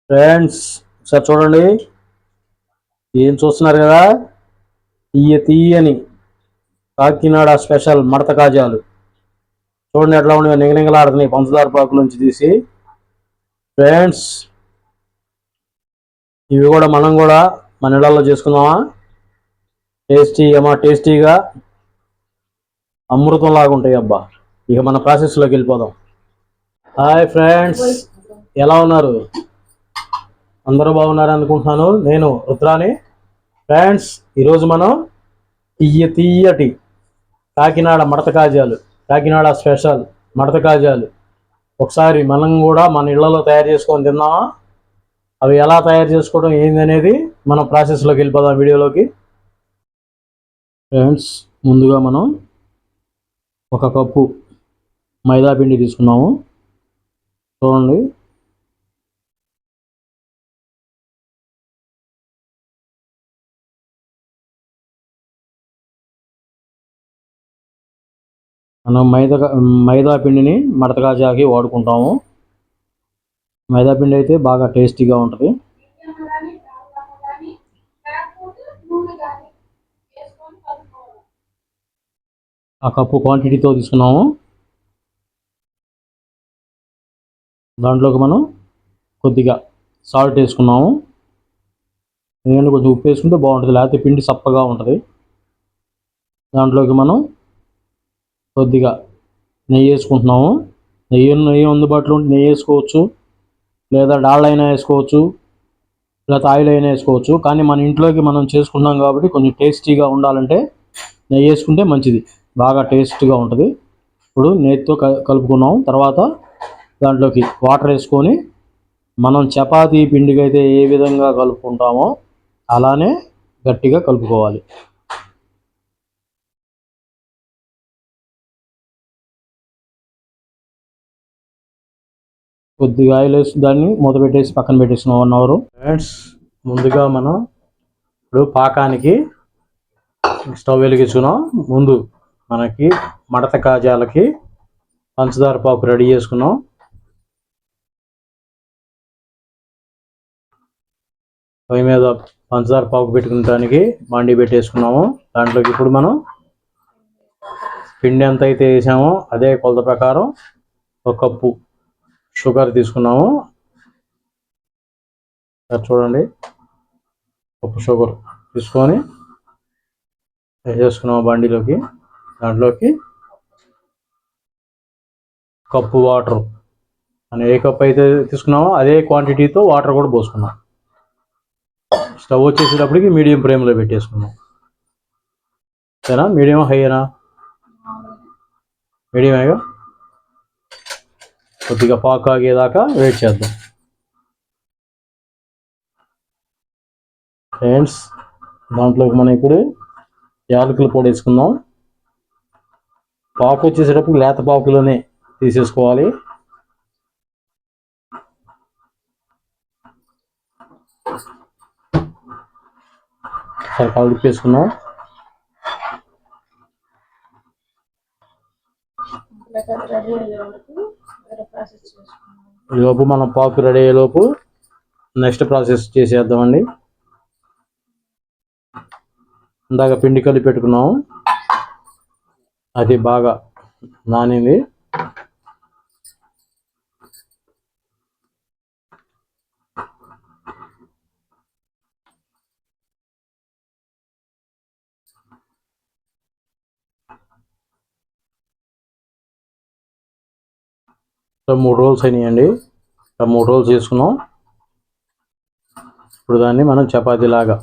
Friends, sir చూడండి. ఏం చూస్తున్నారు కదా, తీయని కాకినాడ స్పెషల్ మడత కాజాలు. చూడండి ఎట్లా ఉండి నిగనిగలాడుతున్నాయి పంచదార పాకు నుంచి తీసి. ఫ్రెండ్స్, ఇవి కూడా మనం కూడా మన ఇళ్లలో చేసుకుందామా? టేస్టీగా అమృతం లాగా ఉంటాయి అబ్బా. ఇక మన ప్రాసెస్లోకి వెళ్ళిపోదాం. హాయ్ ఫ్రెండ్స్, ఎలా ఉన్నారు? అందరూ బాగున్నారు అనుకుంటున్నాను. నేను రుద్రాని. ఫ్రెండ్స్, ఈరోజు మనం తీయటి కాకినాడ మడత కాజాలు, కాకినాడ స్పెషల్ మడత కాజాలు ఒకసారి మనం కూడా మన ఇళ్లలో తయారు చేసుకొని తిన్నామా? అవి ఎలా తయారు చేసుకోవడం ఏంది అనేది మనం ప్రాసెస్లోకి వెళ్ళిపోదాం వీడియోలోకి. ఫ్రెండ్స్, ముందుగా మనం ఒక కప్పు మైదా పిండి తీసుకున్నాము. చూడండి, మనం మైదా పిండిని మడత కాజాకి వాడుకుంటాము. మైదా పిండి అయితే బాగా టేస్టీగా ఉంటుంది. ఆ కప్పు క్వాంటిటీతో తీసుకున్నాము. దాంట్లోకి మనం కొద్దిగా సాల్ట్ వేసుకున్నాము. ఎందుకంటే కొంచెం ఉప్పు వేసుకుంటే బాగుంటుంది, లేకపోతే పిండి సప్పగా ఉంటుంది. దాంట్లోకి మనం కొద్దిగా నెయ్యి వేసుకుంటున్నాము. నెయ్యి అందుబాటులో ఉంటే నెయ్యి వేసుకోవచ్చు, లేదా డాల్డా అయినా వేసుకోవచ్చు, లేకపోతే ఆయిల్ అయినా వేసుకోవచ్చు. కానీ మన ఇంట్లోకి మనం చేసుకున్నాం కాబట్టి కొంచెం టేస్టీగా ఉండాలంటే నెయ్యి వేసుకుంటే మంచిది, బాగా టేస్ట్గా ఉంటుంది. ఇప్పుడు నెయ్యితో కలుపుకున్నాం. తర్వాత దాంట్లోకి వాటర్ వేసుకొని మనం చపాతీ పిండికి అయితే ఏ విధంగా కలుపుకుంటామో అలానే గట్టిగా కలుపుకోవాలి. కొద్దిగా ఆయిల్ వేసి దాన్ని మూత పెట్టేసి పక్కన పెట్టేసిన 1 అవర్. ఫ్రెండ్స్, ముందుగా మనం ఇప్పుడు పాకానికి స్టవ్ వెలిగించుకున్నాం. ముందు మనకి మడత కాజాలకి పంచదార పాకు రెడీ చేసుకున్నాం. పొయ్యి మీద పంచదార పాకు పెట్టుకునేదానికి బాండీ పెట్టేసుకున్నాము. దాంట్లోకి ఇప్పుడు మనం పిండి ఎంత అయితే వేసామో అదే కొలత ప్రకారం 1 కప్పు షుగర్ తీసుకున్నాము. చూడండి, కప్పు షుగర్ తీసుకొని వేసేసుకున్నాము బండిలోకి. దాంట్లోకి కప్పు వాటర్, మనం ఏ కప్పు అయితే తీసుకున్నామో అదే క్వాంటిటీతో వాటర్ కూడా పోసుకున్నాం. స్టవ్ వచ్చేసేటప్పటికి మీడియం ఫ్లేమ్లో పెట్టేసుకున్నాం. సరేనా? మీడియం హైనా? మీడియం. కొద్దిగా పాకు ఆగేదాకా వెయిట్ చేద్దాం. ఫ్రెండ్స్, దాంట్లోకి మనం ఇప్పుడు యాలకుల పొడి వేసుకుందాం. పాకు వచ్చేసేటప్పుడు లేత పాకులోనే తీసేసుకోవాలి. కలిపేసుకున్నాం. ఈలోపు మనం పాకు రెడీ అయ్యేలోపు నెక్స్ట్ ప్రాసెస్ చేసేద్దామండి. ఇందాక పిండి కలిపి పెట్టుకున్నాము, అది బాగా నానింది. సో 3 రోల్స్ అయినాయండి. 3 రోల్స్ చేసుకున్నాం. ఇప్పుడు దాన్ని మనం చపాతీలాగా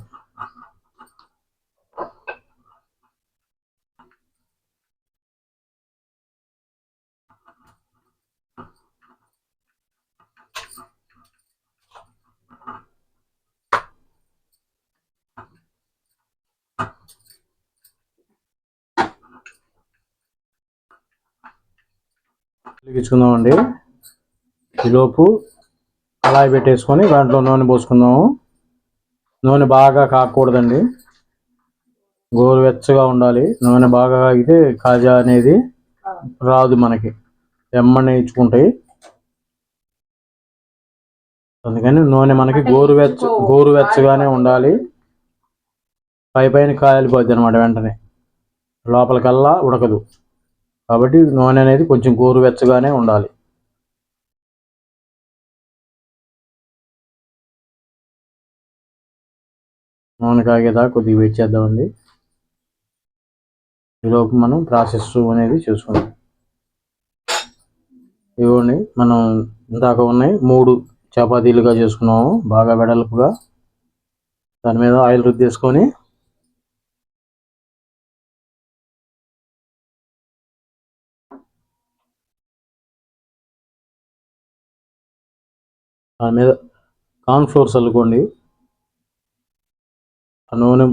వెలిగించుకుందామండి. ఈలోపు కళాయి పెట్టేసుకొని దాంట్లో నూనె పోసుకుందాము. నూనె బాగా కాకూడదండి, గోరువెచ్చగా ఉండాలి. నూనె బాగా కాగితే కాజా అనేది రాదు, మనకి ఎమ్మని ఇచ్చుకుంటాయి. అందుకని నూనె మనకి గోరువెచ్చగానే ఉండాలి. పైన కాలిపోద్ది అనమాట వెంటనే, లోపలికల్లా ఉడకదు. కాబట్టి నూనె అనేది కొంచెం గోరువెచ్చగానే ఉండాలి. నూనె కాగేదాకా కొద్దిగా వెయిట్ చేద్దామండి. ఈలోపు మనం ప్రాసెస్ అనేది చేసుకుందాం. ఇవ్వండి, మనం ఇందాక ఉన్నాయి 3 చపాతీలుగా చేసుకున్నాము, బాగా వెడల్పుగా. దాని మీద ఆయిల్ రుద్దేసుకొని దాని మీద కార్న్‌ఫ్లోర్ చల్లుకోండి. ఆ నూనె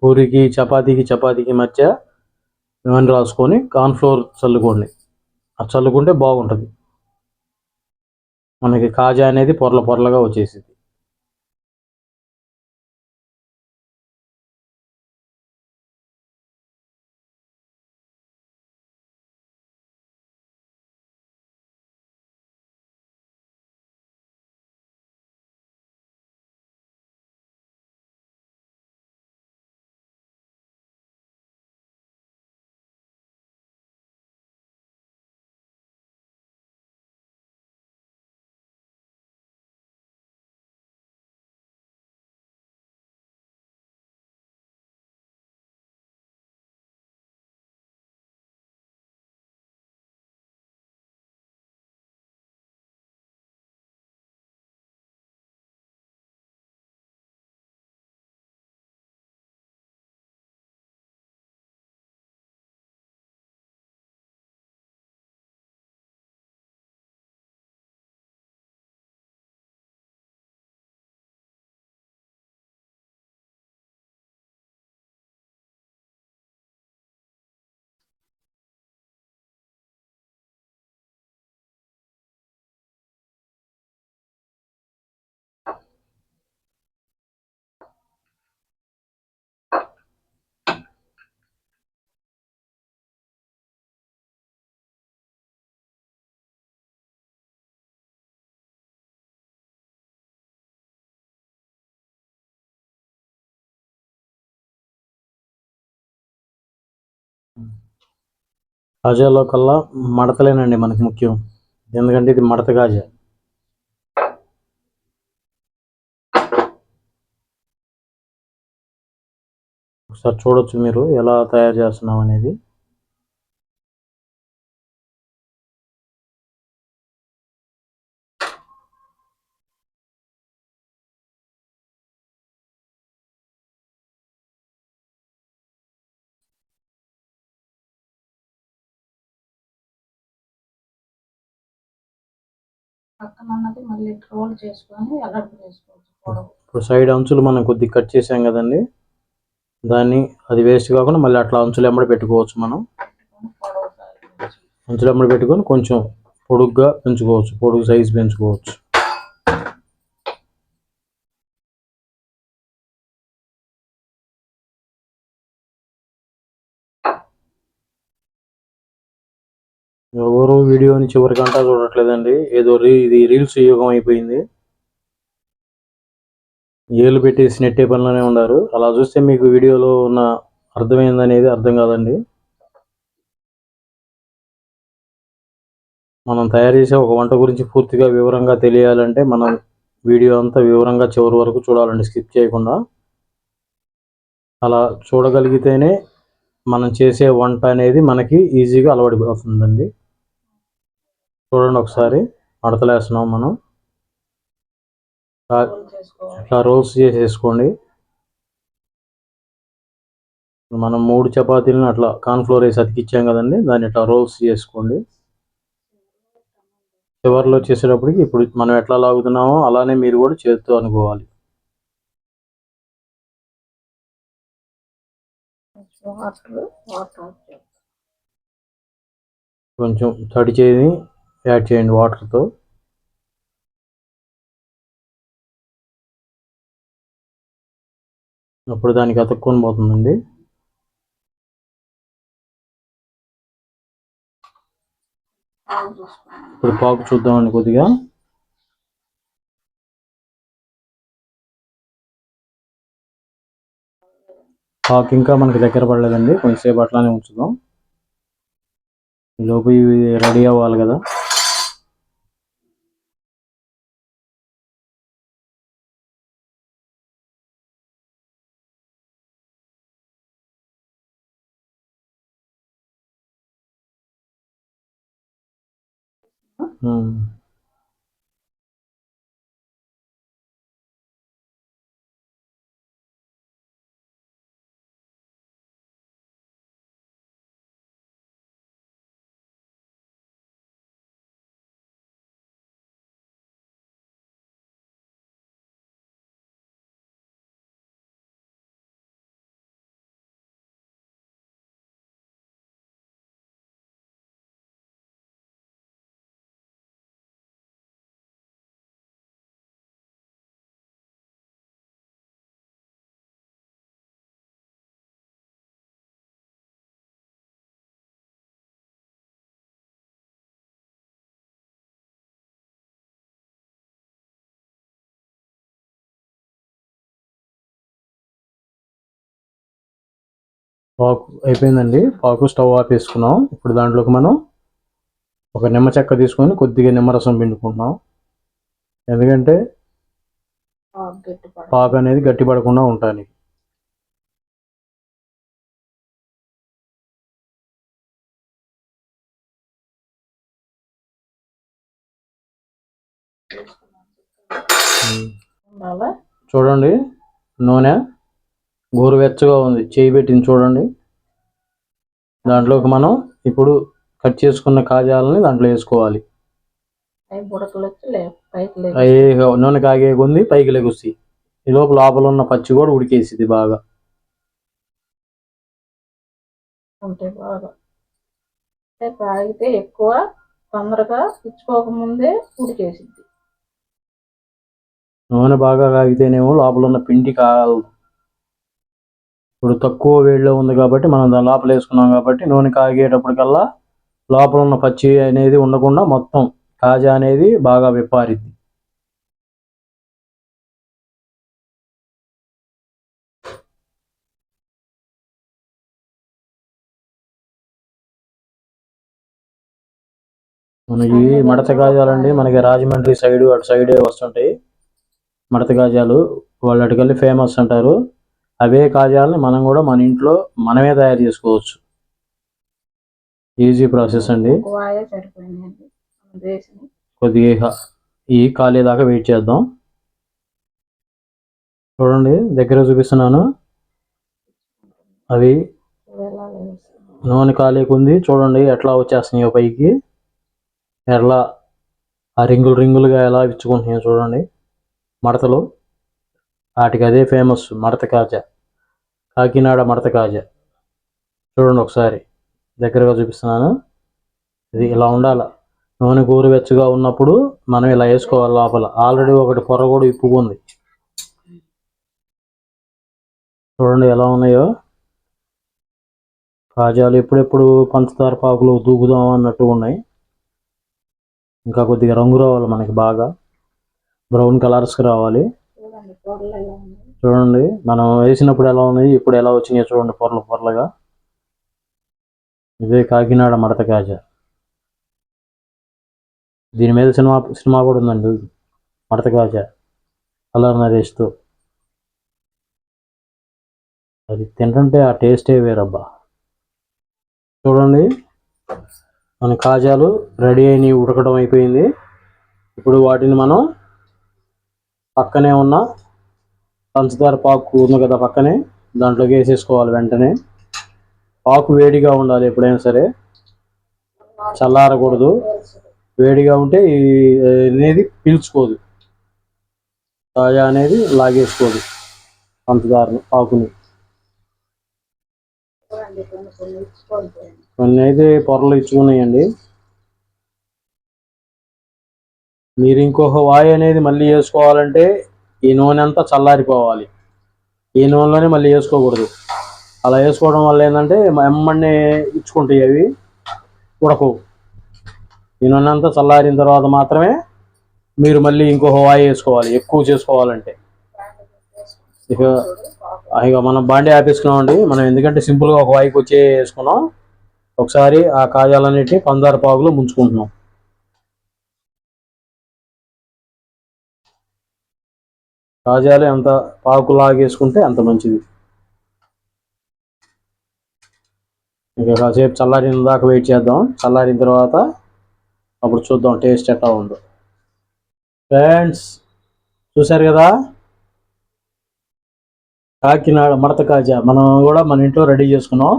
పూరికి చపాతీకి మధ్య నూనె రాసుకొని కార్న్‌ఫ్లోర్ చల్లుకోండి. అది చల్లుకుంటే బాగుంటుంది. మనకి కాజా అనేది పొరలుగా వచ్చేసింది. కాజాలో కల్లా మడతలేనండి మనకి ముఖ్యం, ఎందుకంటే ఇది మడత కాజా. ఒకసారి చూడొచ్చు మీరు ఎలా తయారు చేస్తున్నాం అనేది. ఇప్పుడు సైడ్ అంచులు మనం కొద్దిగా కట్ చేసాం కదండి, దాన్ని అది వేస్ట్ కాకుండా మళ్ళీ అట్లా అంచులు ఎమ్మడి పెట్టుకోవచ్చు. మనం అంచులు ఎమ్మడి పెట్టుకొని కొంచెం పొడుగ్గా పెంచుకోవచ్చు, పొడుగు సైజు పెంచుకోవచ్చు. ఎవరు వీడియోని చివరి గంట చూడట్లేదండి, ఏదో ఇది రీల్స్ యుగం అయిపోయింది. ఏళ్ళు పెట్టేసి నెట్టే పనిలోనే ఉన్నారు. అలా చూస్తే మీకు వీడియోలో ఉన్న అర్థమైందనేది అర్థం కాదండి. మనం తయారు చేసే ఒక వంట గురించి పూర్తిగా వివరంగా తెలియాలంటే మనం వీడియో అంతా వివరంగా చివరి వరకు చూడాలండి, స్కిప్ చేయకుండా. అలా చూడగలిగితేనే మనం చేసే వంట అనేది మనకి ఈజీగా అలవాటుపోతుందండి. చూడండి ఒకసారి, మడతలేస్తున్నాం మనం. ఇట్లా రోల్స్ చేసేసుకోండి. మనం 3 చపాతీలను అట్లా కార్న్‌ఫ్లోర్ వేసి అతికిచ్చాం కదండి, దాన్ని ఇట్లా రోల్స్ చేసుకోండి. చివర్లో చేసేటప్పటికి ఇప్పుడు మనం ఎట్లా లాగుతున్నామో అలానే మీరు కూడా చేత్తో అనుకోవాలి. కొంచెం తడి చేయి యాడ్ చేయండి వాటర్తో. అప్పుడు దానికి అతుక్కొని పోతుందండి. ఇప్పుడు పాకు చూద్దామండి కొద్దిగా. పాకు ఇంకా మనకి దగ్గర పడలేదండి, కొంచెంసేపు అట్లానే ఉంచుదాం. ఈలోపు ఇవి రెడీ అవ్వాలి కదా. పాకు అయిపోయిందండి. పాకు స్టవ్ ఆపేసుకున్నాం. ఇప్పుడు దాంట్లోకి మనం ఒక నిమ్మ చెక్క తీసుకొని కొద్దిగా నిమ్మరసం పిండుకుంటున్నాం. ఎందుకంటే పాకు అనేది గట్టిపడకుండా ఉంటానికి. చూడండి, నూనె గోరువెచ్చగా ఉంది, చేయి పెట్టింది చూడండి. దాంట్లోకి మనం ఇప్పుడు కట్ చేసుకున్న కాజాలని దాంట్లో వేసుకోవాలి. అవి నూనె కాగే కొంది పైకి లెగుస్తాయి. ఈ లోపల ఉన్న పచ్చి కూడా ఉడికేసింది బాగా. కాగితే ఎక్కువ తొందరగా పిచ్చుకోకముందే ఉడికేసింది. నూనె బాగా కాగితేనేమో లోపల ఉన్న పిండి కాగలదు. ఇప్పుడు తక్కువ వేడిలో ఉంది కాబట్టి మనం దాని లోపల వేసుకున్నాం కాబట్టి నూనె కాగేటప్పటికల్లా లోపల ఉన్న పచ్చి అనేది ఉండకుండా మొత్తం కాజా అనేది బాగా విప్పారిద్ది. మనకి మడత కాజాలండి, మనకి రాజమండ్రి సైడు అటు సైడే వస్తుంటాయి మడత కాజాలు. వాళ్ళు అటుకెళ్ళి ఫేమస్ అంటారు. అవే కాజాలని మనం కూడా మన ఇంట్లో మనమే తయారు చేసుకోవచ్చు. ఈజీ ప్రాసెస్ అండి. కొద్దిగా ఈ కాలేదాకా వెయిట్ చేద్దాం. చూడండి, దగ్గర చూపిస్తున్నాను. అవి నూనె కాలేకుంది చూడండి ఎట్లా వచ్చేస్తున్నాయో పైకి. ఎట్లా ఆ రింగులు రింగులుగా ఎలా ఇచ్చుకుంటున్నాయో చూడండి మడతలు. వాటికి అదే ఫేమస్ మడత కాజా, కాకినాడ మడత కాజా. చూడండి ఒకసారి దగ్గరగా చూపిస్తున్నాను. ఇది ఇలా ఉండాల. నూనె గోరువెచ్చగా ఉన్నప్పుడు మనం ఇలా వేసుకోవాలి. లోపల ఆల్రెడీ ఒకటి పొర కూడా ఇప్పుకుంది. చూడండి ఎలా ఉన్నాయో కాజాలు. ఎప్పుడెప్పుడు పంచదార పాకులు దూకుదాం అన్నట్టు ఉన్నాయి. ఇంకా కొద్దిగా రంగు రావాలి మనకి, బాగా బ్రౌన్ కలర్స్కి రావాలి. చూడండి మనం వేసినప్పుడు ఎలా ఉన్నాయి, ఇప్పుడు ఎలా వచ్చినాయో చూడండి పొరలు పొరలుగా. ఇదే కాకినాడ మడత కాజా. దీని మీద సినిమా కూడా ఉందండి, మడత కాజా కలర్ నరేష్తో. అది తింటుంటే ఆ టేస్టే వేరబ్బా. చూడండి మన కాజాలు రెడీ అయినాయి, ఉడకడం అయిపోయింది. ఇప్పుడు వాటిని మనం పక్కనే ఉన్న పంచదార పాకు ఉంది కదా పక్కనే, దాంట్లోకి వేసేసుకోవాలి. వెంటనే పాకు వేడిగా ఉండాలి ఎప్పుడైనా సరే, చల్లారకూడదు. వేడిగా ఉంటే అనేది పీల్చుకోదు, కాజా అనేది లాగేసుకోదు పంచదార పాకుని. కొన్ని అయితే పొరలు ఇచ్చుకున్నాయండి. మీరు ఇంకొక వాయి అనేది మళ్ళీ వేసుకోవాలంటే ఈ నూనె అంతా చల్లారిపోవాలి. ఈ నూనెలోనే మళ్ళీ వేసుకోకూడదు. అలా వేసుకోవడం వల్ల ఏంటంటే ఎమ్మడిని ఇచ్చుకుంటాయి, అవి ఉడకవు. ఈ నూనె అంతా చల్లారిన తర్వాత మాత్రమే మీరు మళ్ళీ ఇంకొక వాయి వేసుకోవాలి, ఎక్కువ చేసుకోవాలంటే. ఇక ఇక మనం బాండీ ఆపేసుకున్నామండి. మనం ఎందుకంటే సింపుల్గా ఒక వాయికి వచ్చి వేసుకున్నాం. ఒకసారి ఆ కాజాలన్నిటి పందారు పాకులో ముంచుకుంటున్నాం. కాజాలు ఎంత పాకు లాగేసుకుంటే అంత మంచిది. ఇక కాసేపు చల్లారిన దాకా వెయిట్ చేద్దాం. చల్లారిన తర్వాత అప్పుడు చూద్దాం టేస్ట్ ఎట్లా ఉందో. ఫ్రెండ్స్ చూసారు కదా, కాకినాడ మడత కాజా మనం కూడా మన ఇంట్లో రెడీ చేసుకున్నాం.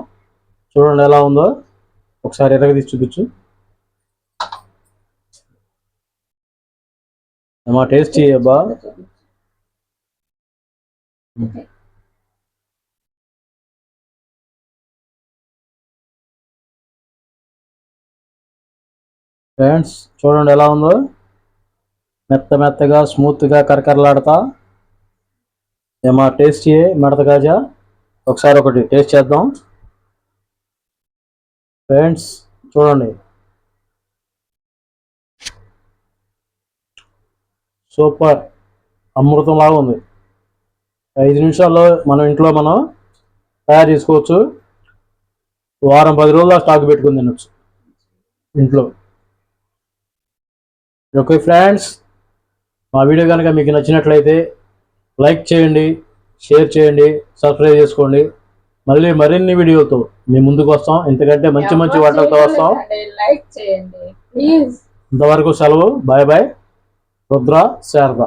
చూడండి ఎలా ఉందో, ఒకసారి ఎరగదీసి చూపించు. ఏమా టేస్ట్ చేయబ్బా. ఫ్రెండ్స్ చూడండి ఎలా ఉందో, మెత్త మెత్తగా స్మూత్గా కరకరలాడతా. ఏమా టేస్ట్ చేయ మడత కాజా. ఒకసారి ఒకటి టేస్ట్ చేద్దాం. ఫ్రెండ్స్ చూడండి, సూపర్, అమృతంలాగా ఉంది. 5 నిమిషాల్లో మనం ఇంట్లో తయారు చేసుకోవచ్చు. వారం 10 రోజులు స్టాక్ పెట్టుకుని తినొచ్చు ఇంట్లో. ఓకే ఫ్రెండ్స్, మా వీడియో కనుక మీకు నచ్చినట్లయితే లైక్ చేయండి, షేర్ చేయండి, సబ్స్క్రైబ్ చేసుకోండి. మళ్ళీ మరిన్ని వీడియోతో మీ ముందుకు వస్తాం. ఇంతకంటే మంచి మంచి వంటలతో వస్తాం. లైక్ చేయండి ప్లీజ్. ఇంతవరకు సెలవు. Bye bye. రుద్ర శారద.